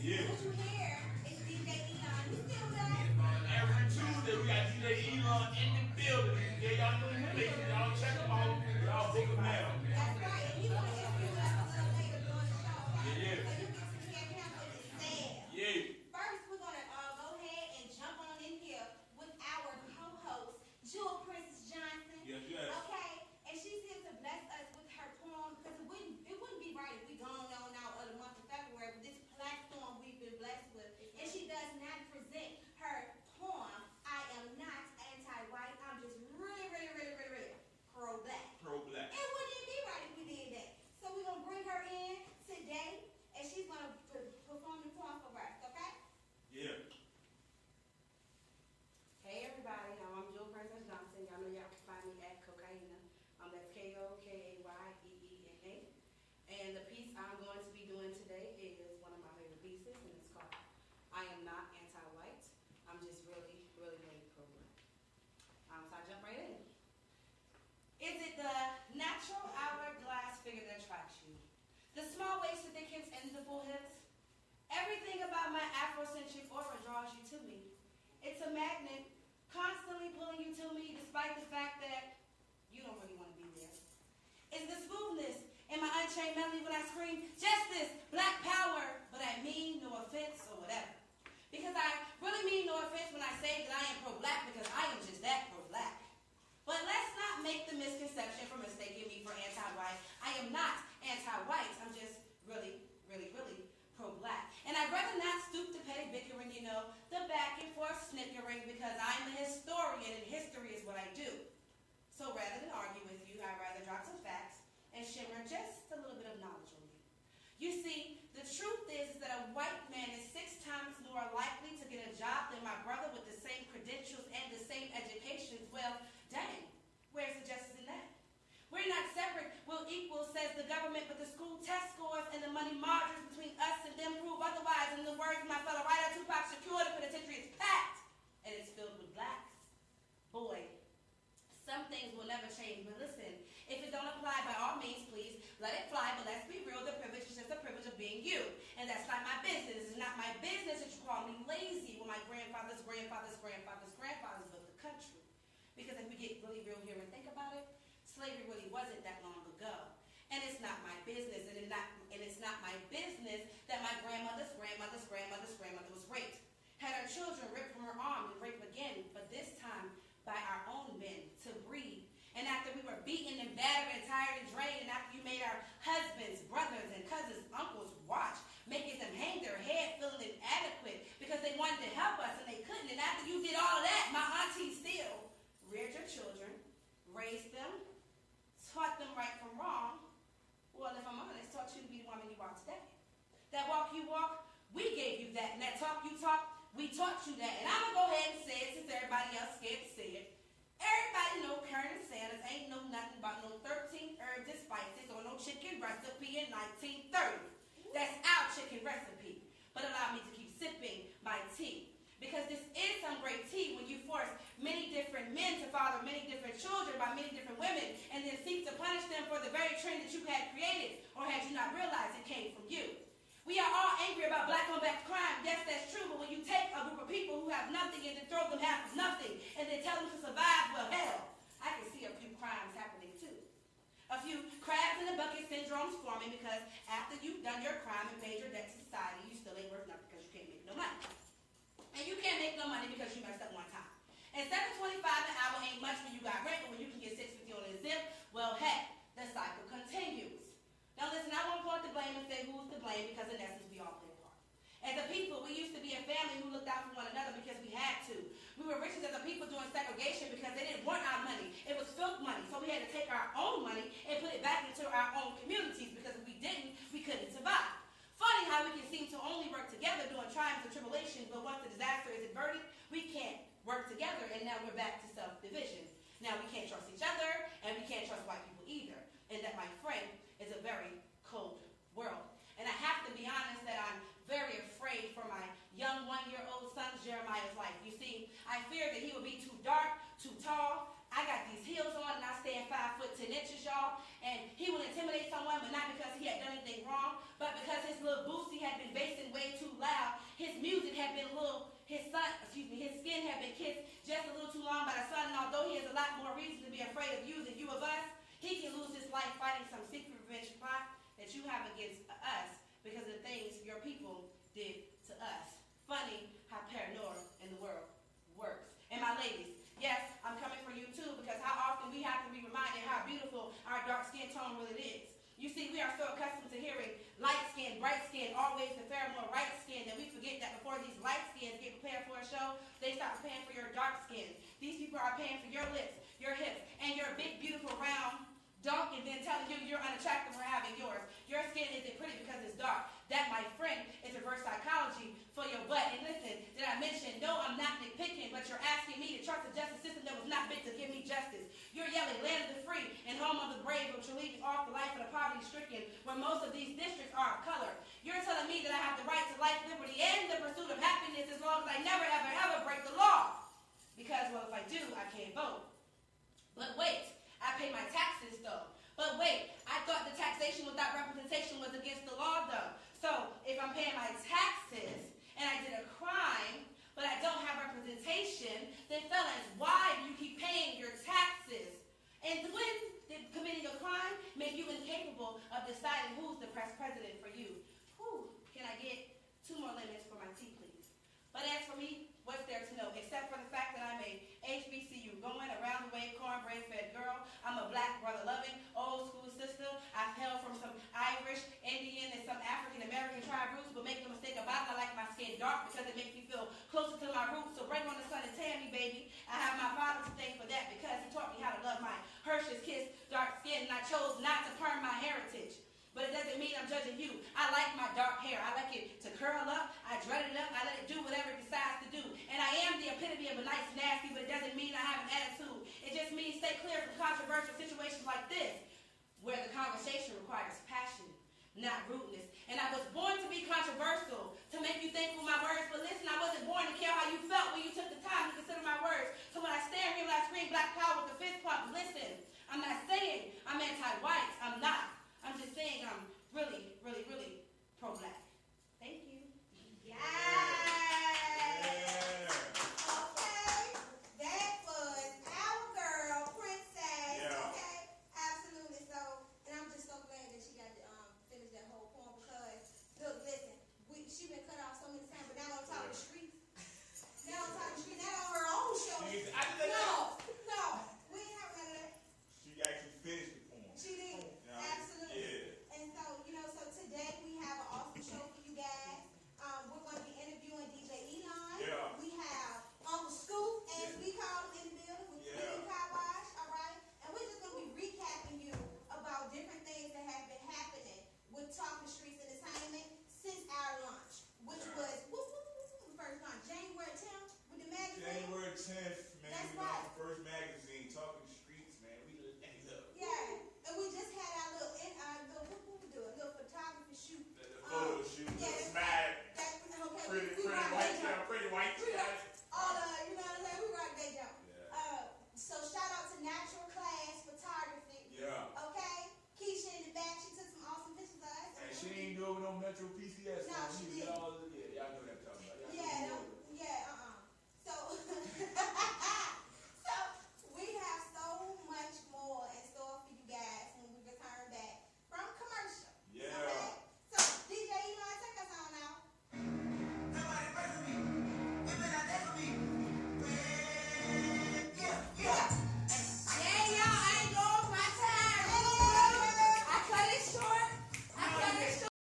Yeah. What you hear is DJ Elon. You still there? Every Tuesday we got DJ Elon in the building. Yeah, y'all know him. Y'all check him out. Y'all book him out. That's right. And he want to interview us a little later during the show. Yeah. So you get to hear him with his style. Yeah. First, we're going to go ahead and jump on in here with our co-host, Jewel Princess Johnson. Yes, yes. Okay? And she's here to bless us with her poem because it wouldn't be right if we don't know now of the month of February with this platform we've been blessed with. And she does not present her poem, I Am Not Anti-White, I'm just really pro-black. Pro-black. It wouldn't even be right if we did that. So we're going to bring her in today, and she's going to perform the poem for us, okay? Yeah. Hey everybody, I'm Jewel Princess Johnson. Y'all know y'all can find me at Cocaina. That's Kokayeena. And the piece I'm going to be doing today is one of my favorite pieces, and it's called I Am Not Anti-White. I'm just really pro-black. So I jump right in. Is it the natural hourglass figure that attracts you? The small-waisted thick hips and the full hips? Everything about my Afrocentric aura draws you to me. It's a magnet, constantly pulling you to me despite the fact that you don't really want to be there. It's the smoothness in my unchained melody when I scream, justice, black power, but I mean no offense or whatever. Because I really mean no offense when I say that I am pro-black because I am just that pro-black. But let's not make the misconception for mistaking me for anti-white. I am not anti-white. I'm just really pro-black. And I'd rather not stoop to petty bickering, the back and forth snickering because I'm a historian and history is what I do. So rather than argue with you, I'd rather drop some facts and shimmer just a little bit of knowledge on you. You see, the truth is that a white man is 6 times more likely to get a job than my brother with the same credentials and the same educations. Well, dang, where's the justice in that? We're not separate, we're equal, says the government, but the school test scores and the money margins between us and them prove otherwise. In the words of my fellow writer, Tupac Shakur, the penitentiary is packed, and it's filled with blacks. Boy, some things will never change, but listen, if it don't apply, by all means, please, let it fly, but let's be real, the privilege is just the privilege of being you, and that's not my business. It's not my business that you call me lazy when my grandfathers built the country. Because if we get really real here and think about it, slavery really wasn't that long ago. And it's not my business, and it's not my business that my grandmother's grandmother was raped. Had her children ripped from her arm and raped again, but this time by our own men to breed. And after we were beaten and battered and tired and drained, and after you made our husbands, brothers, and cousins, uncles watch, making them hang their head feeling inadequate because they wanted to help us and they couldn't. And after you did all of that, my auntie still reared your children, raised them, taught them right from wrong. Well, if I'm honest, taught you to be the woman you are today. That walk you walk, we gave you that. And that talk you talk, we taught you that. And I'm going to go ahead and say it since everybody else scared to say it. Everybody know Colonel Sanders ain't know nothing about no 13 herbs and spices or no chicken recipe in 1930. That's our chicken recipe. But allow me to keep sipping my tea. Because this is some great tea when you force many different men to father many different children by many different women and then seek to punish them for the very trend that you had created, or had you not realized it came from you. We are all angry about black-on-black crime. Yes, that's true, but when you take a group of people who have nothing and then throw them half of nothing and then tell them to survive, well, hell, I can see a few crimes happening too. A few crabs in the bucket syndromes forming because after you've done your crime and paid your debt to society, you still ain't worth nothing because you can't make no money. And you can't make no money because you messed up one time. And $7.25 an hour ain't much when you got rent, but when you can get $6.50 on a zip, well, heck, the cycle continues. Now listen, I won't point the blame and say who's to blame because in essence we all play a part. As a people, we used to be a family who looked out for one another because we had to. We were riches as a people doing segregation because they didn't want our money. It was filth money, so we had to take our own money and put it back into our own communities because if we didn't, we couldn't survive. Funny how we can seem to only work together during triumphs and tribulations, but once the disaster is averted, we can't work together, and now we're back to self-division. Now we can't trust each other, and we can't trust white people either. And that, my friend, is a very cold world. And I have to be honest that I'm very afraid for my young 1-year-old son Jeremiah's life. You see, I fear that he will be too dark, too tall. I got these heels on and I stand 5 foot 10 inches, y'all. And he will intimidate someone, but not because he had done anything wrong, but because his little boosty had been basing way too loud this life fighting some secret revenge plot that you have against us because of the things your people did to us. Funny how paranoia in the world works. And my ladies, yes, I'm coming for you too, because how often we have to be reminded how beautiful our dark skin tone really is. You see, we are so accustomed to hearing light skin, bright skin, always the fair, more right skin, that we forget that before these light skins get prepared for a show, they start preparing for your dark skin. These people are paying for your lips, your hips, and your big, beautiful, round dunk, and then telling you you're unattractive for having yours. Your skin isn't pretty because it's dark. That, my friend, is reverse psychology for your butt. And listen, did I mention, no, I'm not nitpicking, but you're asking me to trust a justice system that was not meant to give me justice. You're yelling land of the free and home of the brave, but you're leaving off the life of the poverty-stricken, where most of these districts are of color. You're telling me that I have the right to life, liberty, and the pursuit of happiness as long as I never, ever, ever break the law. Because, well, if I do, I can't vote. But wait, I pay my taxes, though. But wait, I thought the taxation without representation was against the law, though. So, if I'm paying my taxes, and I did a crime, but I don't have representation, then felons, why do you keep paying your taxes? And when did committing a crime make you incapable of deciding who's the president for you? Whew, can I get 2 more lemons for my tea, please? But as for me, what's there to know, except for the fact that I'm a HBCU going around the way, cornbread fed girl. I'm a black brother loving, old school sister. I've hailed from some Irish, Indian, and some African American tribe roots, but make no mistake about it, I like my skin dark because it makes me feel closer to my roots. So bring on the sun and tan me, baby. I have my father to thank for that because he taught me how to love my Hershey's Kiss dark skin, and I chose not to perm my heritage. But it doesn't mean I'm judging you. I like my dark hair. I like it to curl up. I dread it up. I let it do whatever it decides to do. And I am the epitome of a nice nasty, but it doesn't mean I have an attitude. It just means stay clear from controversial situations like this, where the conversation requires passion, not rudeness. And I was born to be controversial, to make you think with my words. But listen, I wasn't born to care how you felt when you took the time to consider my words. So when I stand here and I scream black power with a fist pump, listen, I'm not saying I'm anti-white. I'm not. I'm just saying I'm really, really, really pro-black. Thank you. Yes. Okay. That was our girl, Princess. Yeah. Okay. Absolutely. So, and I'm just so glad that she got to finish that whole poem because, look, listen, she been cut off so many times, but now I'm talking streets. Now I'm talking streets. Now on her own show. No, we ain't having none of that. She actually finished the poem. She did. Yeah. Absolutely. Yeah. And so, so today we have an awesome show for you guys. We're going to be interviewing DJ Elon. Yeah. We have Uncle Scoop, as we call him in the building, with Clean Car Wash, all right? And we're just going to be recapping you about different things that have been happening with Talking Streetz Entertainment since our launch, which was, what was the first launch? January 10th with the magazine? January 10th, man. That's We right. launched the first magazine, Talking Streetz, man. We look. Yeah. And we just had our little, what we do? A little photography shoot. The photo shoot, Yeah, the smack, okay. pretty we rock white, that jump. pretty white. We rock all the, you know what I'm saying? We rock that jump. Yeah. So shout out to Natural Class Photography. Yeah. Okay? Keisha in the back, she took some awesome pictures of us. And she ain't doing no Metro PCS. No,